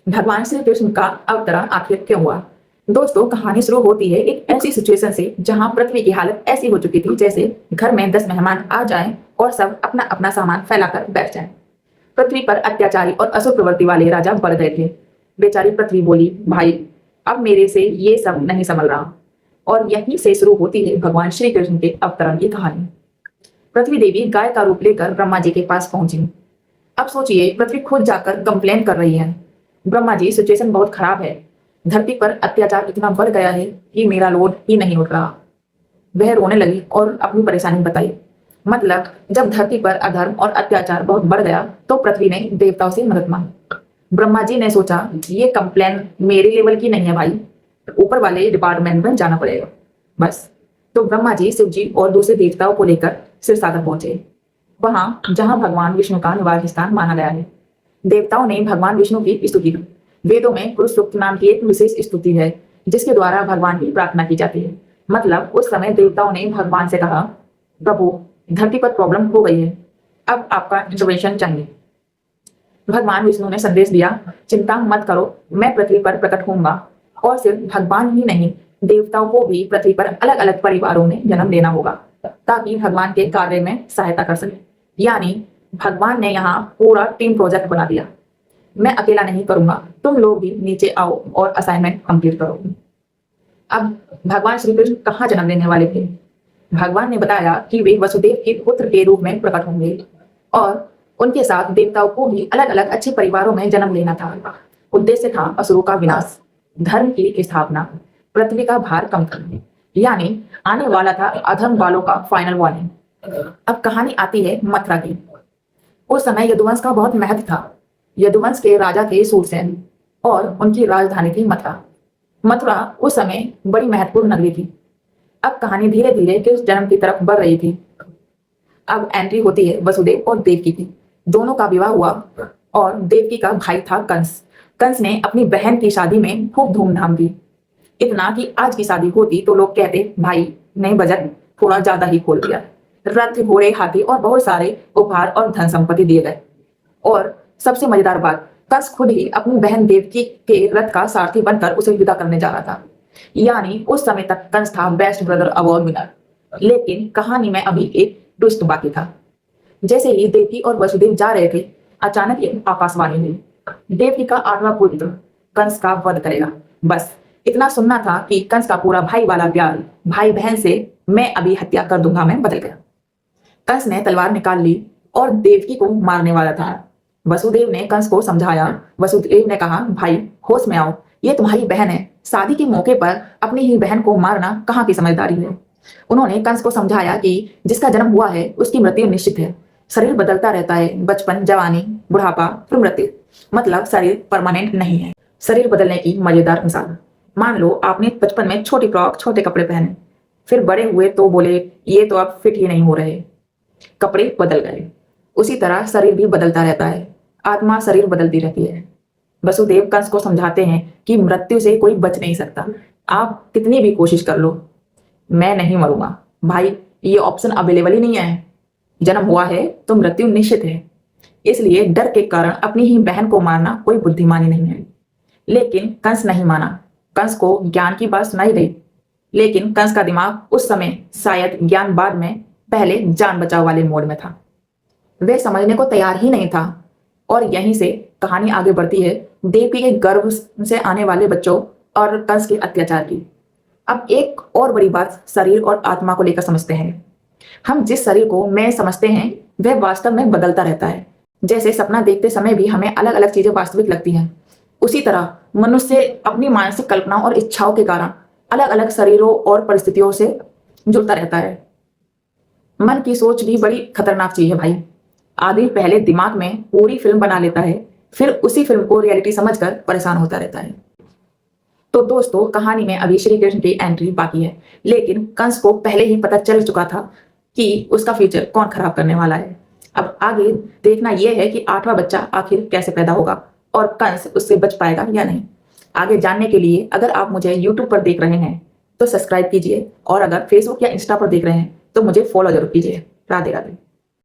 भगवान श्री कृष्ण का अवतरण आखिर क्यों हुआ? दोस्तों, कहानी शुरू होती है एक ऐसी सिचुएशन से जहां पृथ्वी की हालत ऐसी हो चुकी थी जैसे घर में 10 मेहमान आ जाएं और सब अपना अपना सामान फैलाकर बैठ जाएं। पृथ्वी पर अत्याचारी और असुर प्रवृत्ति वाले राजा बढ़ गए थे। बेचारी पृथ्वी बोली, भाई अब मेरे से ये सब नहीं संभल रहा। और यहीं से शुरू होती है भगवान श्री कृष्ण के अवतरण की कहानी। पृथ्वी देवी गाय का रूप लेकर ब्रह्मा जी के पास पहुंची। अब सोचिए, पृथ्वी खुद जाकर कंप्लेन कर रही है, ब्रह्मा जी सिचुएशन बहुत खराब है, धरती पर अत्याचार इतना बढ़ गया है कि मेरा लोड ही नहीं उठ रहा। वह रोने लगी और अपनी परेशानी बताई। मतलब जब धरती पर अधर्म और अत्याचार बहुत बढ़ गया तो पृथ्वी ने देवताओं से मदद मांगी। ब्रह्मा जी ने सोचा ये कंप्लेन मेरे लेवल की नहीं है भाई, ऊपर वाले डिपार्टमेंट में जाना पड़ेगा बस। तो ब्रह्मा जी, शिव जी और दूसरे देवताओं को लेकर सिरसागर पहुंचे, वहां जहां भगवान विष्णु का निवास स्थान माना गया है। देवताओं ने भगवान विष्णु की स्तुति की। वेदों में पुरुष सूक्त नाम की एक विशेष स्तुति है जिसके द्वारा भगवान की प्रार्थना की जाती है। मतलब उस समय देवताओं ने भगवान से कहा, प्रभु धरती पर प्रॉब्लम हो गई है, अब आपका इंटरवेंशन चाहिए। भगवान विष्णु ने संदेश दिया, चिंता मत करो, मैं पृथ्वी पर प्रकट होऊंगा। और सिर्फ भगवान ही नहीं, देवताओं को भी पृथ्वी पर अलग अलग परिवारों में जन्म देना होगा ताकि भगवान के कार्य में सहायता कर सके। यानी भगवान ने यहाँ पूरा टीम प्रोजेक्ट बना दिया। मैं अकेला नहीं करूंगा, तुम लोग भी नीचे आओ और असाइनमेंट कंप्लीट करो। अब भगवान श्री कृष्ण कहाँ जन्म लेने वाले थे? भगवान ने बताया कि वे वसुदेव के पुत्र के रूप में प्रकट होंगे और उनके साथ देवताओं को भी अलग अलग अच्छे परिवारों में जन्म लेना था। उद्देश्य था असुरों का विनाश, धर्म की स्थापना, पृथ्वी का भार कम करना, यानी आने वाला था अधर्म वालों का फाइनल वार्निंग। अब कहानी आती है मथुरा की। उस समय यदुवंश का बहुत महत्व था। यदुवंश के राजा थे सूरसेन और उनकी राजधानी थी मथुरा। मथुरा उस समय बड़ी महत्वपूर्ण नगरी थी। अब कहानी धीरे धीरे कृष्ण जन्म की तरफ बढ़ रही थी। अब एंट्री होती है वसुदेव और देवकी की। दोनों का विवाह हुआ और देवकी का भाई था कंस। कंस ने अपनी बहन की शादी में खूब धूमधाम की, इतना कि आज की शादी होती तो लोग कहते भाई ने बजट थोड़ा ज्यादा ही खोल दिया। रथ, घोड़े, हाथी और बहुत सारे उपहार और धन संपत्ति दिए गए। और सबसे मजेदार बात, कंस खुद ही अपनी बहन देवकी के रथ का सारथी बनकर उसे विदा करने जा रहा था। यानी उस समय तक कंस था बेस्ट ब्रदर अवार्ड विनर। लेकिन कहानी में अभी एक ट्विस्ट बाकी था। जैसे ही देवकी और वसुदेव जा रहे थे, अचानक एक आकाशवाणी हुई, देवकी का 8वां पुत्र कंस का वध करेगा। बस इतना सुनना था कि कंस का पूरा भाई वाला प्यार भाई बहन से मैं अभी हत्या कर दूंगा में बदल गया। कंस ने तलवार निकाल ली और देवकी को मारने वाला था। वसुदेव ने कंस को समझाया। वसुदेव ने कहा, भाई होश में आओ, ये तुम्हारी बहन है, शादी के मौके पर अपनी ही बहन को मारना कहाँ की समझदारी है। उन्होंने कंस को समझाया कि जिसका जन्म हुआ है उसकी मृत्यु निश्चित है। शरीर बदलता रहता है, बचपन, जवानी, बुढ़ापा, फिर मृत्यु। मतलब शरीर परमानेंट नहीं है। शरीर बदलने की मजेदार मिसाल, मान लो आपने बचपन में छोटी फ्रॉक, छोटे कपड़े पहने, फिर बड़े हुए तो बोले ये तो अब फिट ही नहीं हो रहे, कपड़े बदल गए। उसी तरह शरीर भी बदलता रहता है, आत्मा शरीर बदलती रहती है। वसुदेव कंस को समझाते हैं कि मृत्यु से कोई बच नहीं सकता, आप कितनी भी कोशिश कर लो, मैं नहीं मरूंगा भाई, ये ऑप्शन अवेलेबल ही नहीं है। जन्म हुआ है तो मृत्यु निश्चित है, इसलिए डर के कारण अपनी ही बहन को मारना कोई बुद्धिमानी नहीं है। लेकिन कंस नहीं माना। कंस को ज्ञान की बात सुनाई गई, लेकिन कंस का दिमाग उस समय शायद ज्ञान बाद में पहले जान बचाव वाले मोड में था। वह समझने को तैयार ही नहीं था। और यहीं से कहानी आगे बढ़ती है देवकी के गर्भ से आने वाले बच्चों और कंस के अत्याचार की। अब एक और बड़ी बात शरीर और आत्मा को लेकर समझते हैं। हम जिस शरीर को मैं समझते हैं वह वास्तव में बदलता रहता है। जैसे सपना देखते समय भी हमें अलग अलग चीजें वास्तविक लगती हैं, उसी तरह मनुष्य अपनी मानसिक कल्पना और इच्छाओं के कारण अलग अलग शरीरों और परिस्थितियों से जुड़ता रहता है। मन की सोच भी बड़ी खतरनाक चीज है भाई। आदमी पहले दिमाग में पूरी फिल्म बना लेता है, फिर उसी फिल्म को रियलिटी समझकर परेशान होता रहता है। तो दोस्तों, कहानी में अभी श्री कृष्ण की एंट्री बाकी है, लेकिन कंस को पहले ही पता चल चुका था कि उसका फ्यूचर कौन खराब करने वाला है। अब आगे देखना यह है कि 8वां बच्चा आखिर कैसे पैदा होगा और कंस उससे बच पाएगा या नहीं। आगे जानने के लिए अगर आप मुझे YouTube पर देख रहे हैं तो सब्सक्राइब कीजिए, और अगर फेसबुक या इंस्टा पर देख रहे हैं तो मुझे फॉलो जरूर कीजिए। राधे राधे।